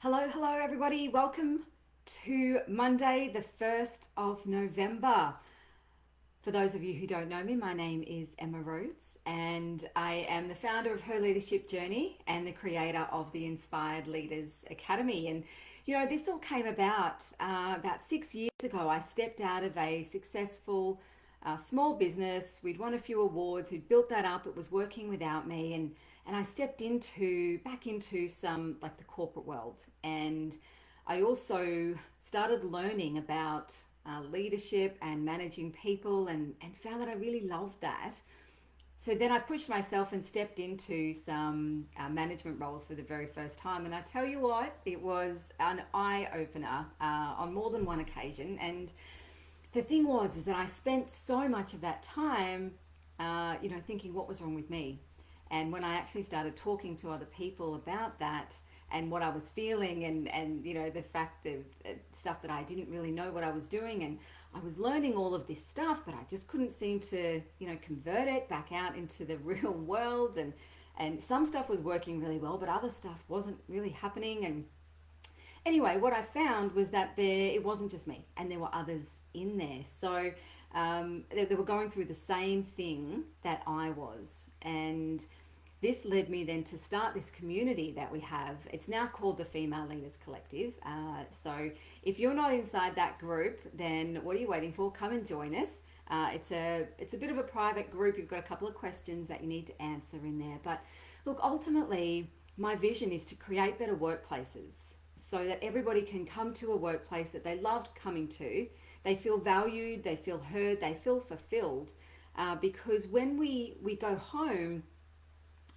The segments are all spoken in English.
Hello, everybody. Welcome to Monday, the 1st of November. For those of you who don't know me, my name is Emma Rhoades, and I am the founder of Her Leadership Journey and the creator of the Inspired Leaders Academy. And this all came about 6 years ago. I stepped out of a successful small business. We'd won a few awards. We'd built that up. It was working without me, and I stepped back into some like the corporate world. And I also started learning about leadership and managing people, and found that I really loved that. So then I pushed myself and stepped into some management roles for the very first time. And I tell you what, it was an eye opener on more than one occasion. And the thing was is that I spent so much of that time, thinking what was wrong with me. And when I actually started talking to other people about that and what I was feeling, and the fact of stuff that I didn't really know what I was doing, and I was learning all of this stuff, but I just couldn't seem to convert it back out into the real world. And some stuff was working really well, but other stuff wasn't really happening. And anyway, what I found was that it wasn't just me, and there were others in there. So they were going through the same thing that I was. And this led me then to start this community that we have. It's now called the Female Leaders Collective. So if you're not inside that group, then what are you waiting for? Come and join us. It's a bit of a private group. You've got a couple of questions that you need to answer in there. But look, ultimately, my vision is to create better workplaces so that everybody can come to a workplace that they loved coming to. They feel valued, they feel heard, they feel fulfilled. Because when we go home,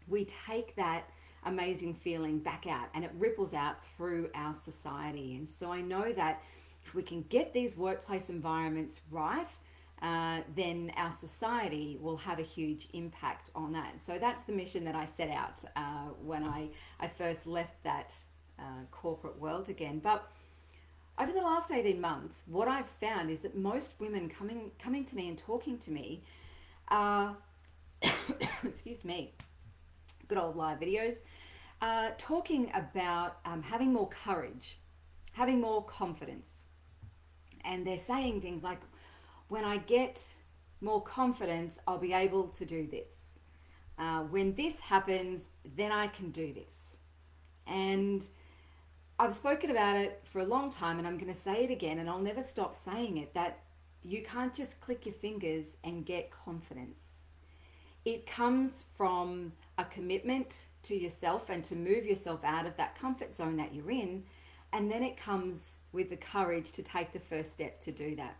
we take that amazing feeling back out, and it ripples out through our society. And so I know that if we can get these workplace environments right, then our society will have a huge impact on that. So that's the mission that I set out when I first left that corporate world again. But over the last 18 months, what I've found is that most women coming to me and talking to me are, excuse me, good old live videos, talking about having more courage, having more confidence. And they're saying things like, when I get more confidence, I'll be able to do this. When this happens, then I can do this. And I've spoken about it for a long time, and I'm going to say it again, and I'll never stop saying it, that you can't just click your fingers and get confidence. It comes from a commitment to yourself and to move yourself out of that comfort zone that you're in, and then it comes with the courage to take the first step to do that.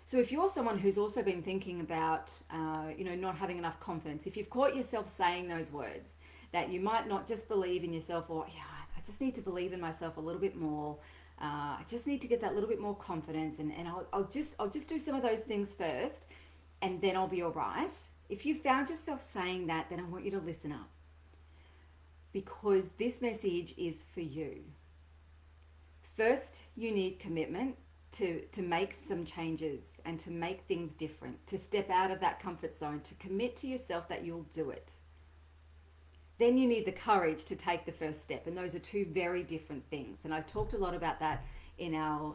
So if you're someone who's also been thinking about, not having enough confidence, if you've caught yourself saying those words, that you might not just believe in yourself, or I just need to believe in myself a little bit more. I just need to get that little bit more confidence, and I'll just do some of those things first, and then I'll be all right. If you found yourself saying that, then I want you to listen up, because this message is for you. First, you need commitment to make some changes and to make things different, to step out of that comfort zone, to commit to yourself that you'll do it. Then you need the courage to take the first step, and those are two very different things. And I've talked a lot about that in our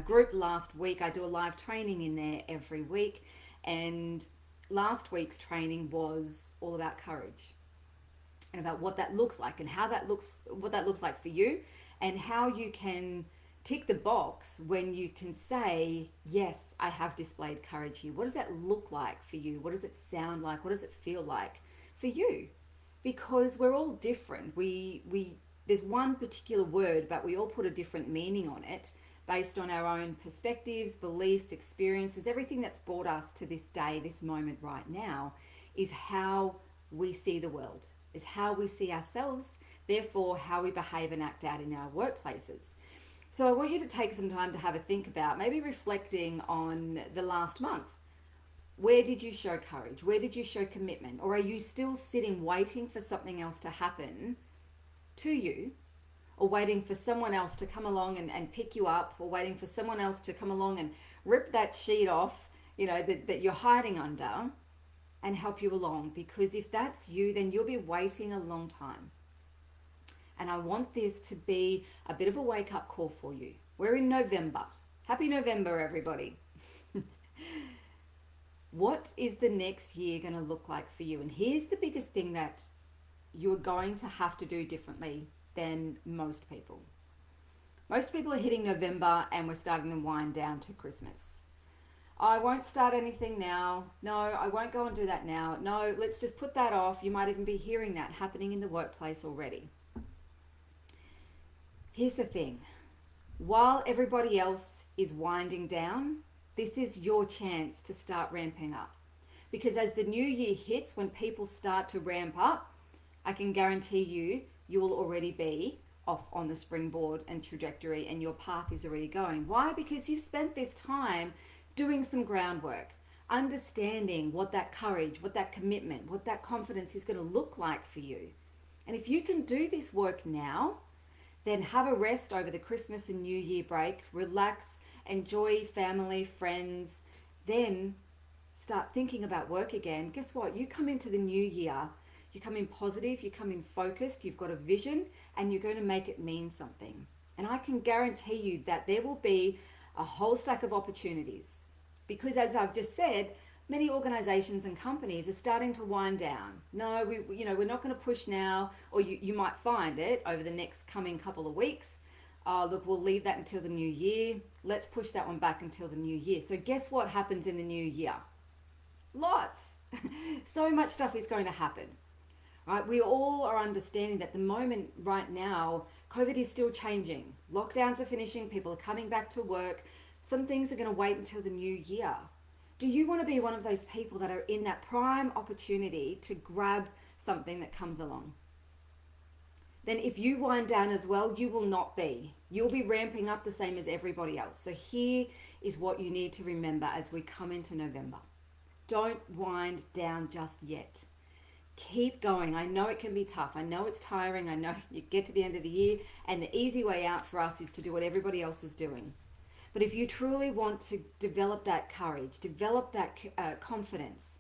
group last week. I do a live training in there every week, and last week's training was all about courage and about what that looks like, and what that looks like for you, and how you can tick the box when you can say, yes, I have displayed courage here. What does that look like for you? What does it sound like? What does it feel like for you? Because we're all different. There's one particular word, but we all put a different meaning on it based on our own perspectives, beliefs, experiences. Everything that's brought us to this day, this moment right now, is how we see the world, is how we see ourselves, therefore how we behave and act out in our workplaces. So I want you to take some time to have a think about, maybe reflecting on the last month. Where did you show courage? Where did you show commitment? Or are you still sitting waiting for something else to happen to you, or waiting for someone else to come along and pick you up, or waiting for someone else to come along and rip that sheet off, that you're hiding under, and help you along? Because if that's you, then you'll be waiting a long time. And I want this to be a bit of a wake up call for you. We're in November. Happy November, everybody. What is the next year going to look like for you? And here's the biggest thing that you're going to have to do differently than most people. Most people are hitting November and we're starting to wind down to Christmas. I won't start anything now. No, I won't go and do that now. No, let's just put that off. You might even be hearing that happening in the workplace already. Here's the thing. While everybody else is winding down, this is your chance to start ramping up. Because as the new year hits, when people start to ramp up, I can guarantee you will already be off on the springboard and trajectory, and your path is already going. Why? Because you've spent this time doing some groundwork, understanding what that courage, what that commitment, what that confidence is going to look like for you. And if you can do this work now, then have a rest over the Christmas and New Year break, relax, enjoy family, friends, then start thinking about work again. Guess what? You come into the new year, you come in positive, you come in focused, you've got a vision, and you're going to make it mean something. And I can guarantee you that there will be a whole stack of opportunities. Because as I've just said, many organizations and companies are starting to wind down. No, we're not going to push now, or you might find it over the next coming couple of weeks. Look, we'll leave that until the new year. Let's push that one back until the new year. So guess what happens in the new year? Lots. So much stuff is going to happen. Right? We all are understanding that the moment right now, COVID is still changing. Lockdowns are finishing. People are coming back to work. Some things are going to wait until the new year. Do you want to be one of those people that are in that prime opportunity to grab something that comes along? Then if you wind down as well, you will not be. You'll be ramping up the same as everybody else. So here is what you need to remember as we come into November. Don't wind down just yet. Keep going. I know it can be tough. I know it's tiring. I know you get to the end of the year and the easy way out for us is to do what everybody else is doing. But if you truly want to develop that courage, develop that confidence,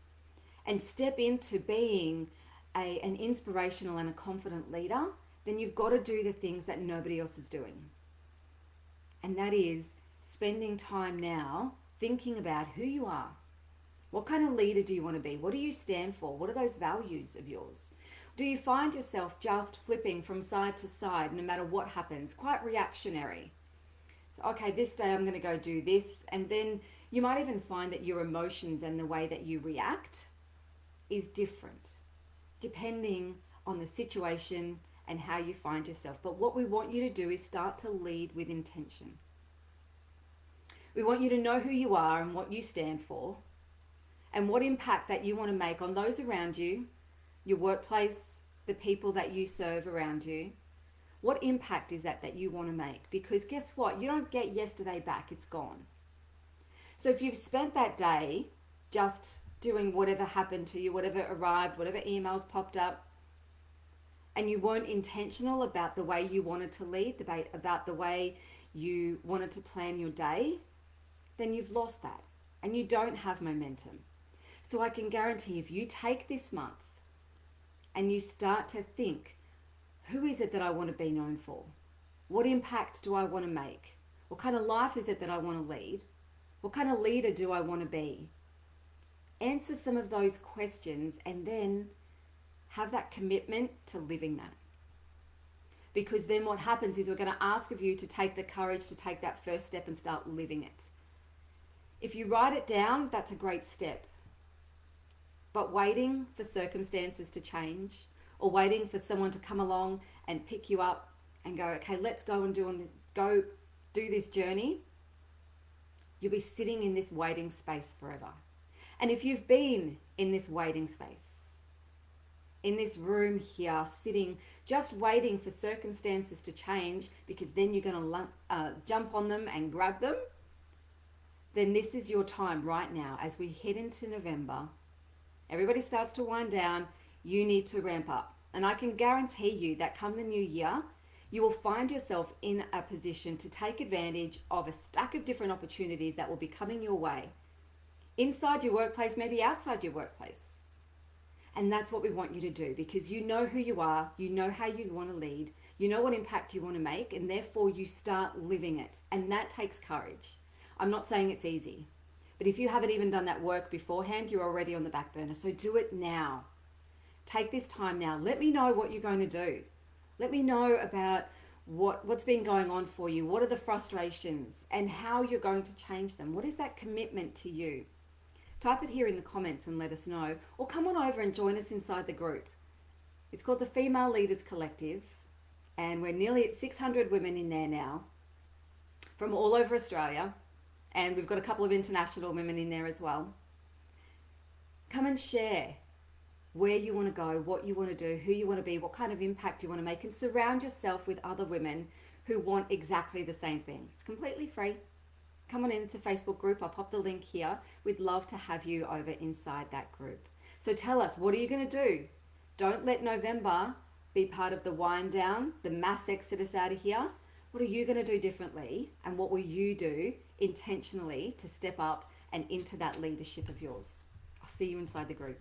and step into being an inspirational and a confident leader, then you've got to do the things that nobody else is doing. And that is spending time now thinking about who you are. What kind of leader do you want to be? What do you stand for? What are those values of yours? Do you find yourself just flipping from side to side no matter what happens, quite reactionary? So, okay, this day I'm going to go do this. And then you might even find that your emotions and the way that you react is different depending on the situation and how you find yourself. But what we want you to do is start to lead with intention. We want you to know who you are and what you stand for and what impact that you want to make on those around you, your workplace, the people that you serve around you. What impact is that you want to make? Because guess what? You don't get yesterday back. It's gone. So if you've spent that day just doing whatever happened to you, whatever arrived, whatever emails popped up, and you weren't intentional about the way you wanted to lead, about the way you wanted to plan your day, then you've lost that and you don't have momentum. So I can guarantee if you take this month and you start to think, who is it that I want to be known for? What impact do I want to make? What kind of life is it that I want to lead? What kind of leader do I want to be? Answer some of those questions and then have that commitment to living that. Because then what happens is we're going to ask of you to take the courage to take that first step and start living it. If you write it down, that's a great step. But waiting for circumstances to change or waiting for someone to come along and pick you up and go, okay, let's go and do this journey, you'll be sitting in this waiting space forever. And if you've been in this waiting space, in this room here, sitting, just waiting for circumstances to change because then you're going to jump on them and grab them, then this is your time right now as we head into November. Everybody starts to wind down. You need to ramp up. And I can guarantee you that come the new year, you will find yourself in a position to take advantage of a stack of different opportunities that will be coming your way. Inside your workplace, maybe outside your workplace. And that's what we want you to do, because you know who you are, you know how you want to lead, you know what impact you want to make, and therefore you start living it. And that takes courage. I'm not saying it's easy, but if you haven't even done that work beforehand, you're already on the back burner. So do it now. Take this time now. Let me know what you're going to do. Let me know about what's been going on for you. What are the frustrations and how you're going to change them? What is that commitment to you? Type it here in the comments and let us know. Or come on over and join us inside the group. It's called the Female Leaders Collective, and we're nearly at 600 women in there now from all over Australia, and we've got a couple of international women in there as well. Come and share where you want to go, what you want to do, who you want to be, what kind of impact you want to make, and surround yourself with other women who want exactly the same thing. It's completely free. Come on in, it's a Facebook group. I'll pop the link here. We'd love to have you over inside that group. So tell us, what are you going to do? Don't let November be part of the wind down, the mass exodus out of here. What are you going to do differently? And what will you do intentionally to step up and into that leadership of yours? I'll see you inside the group.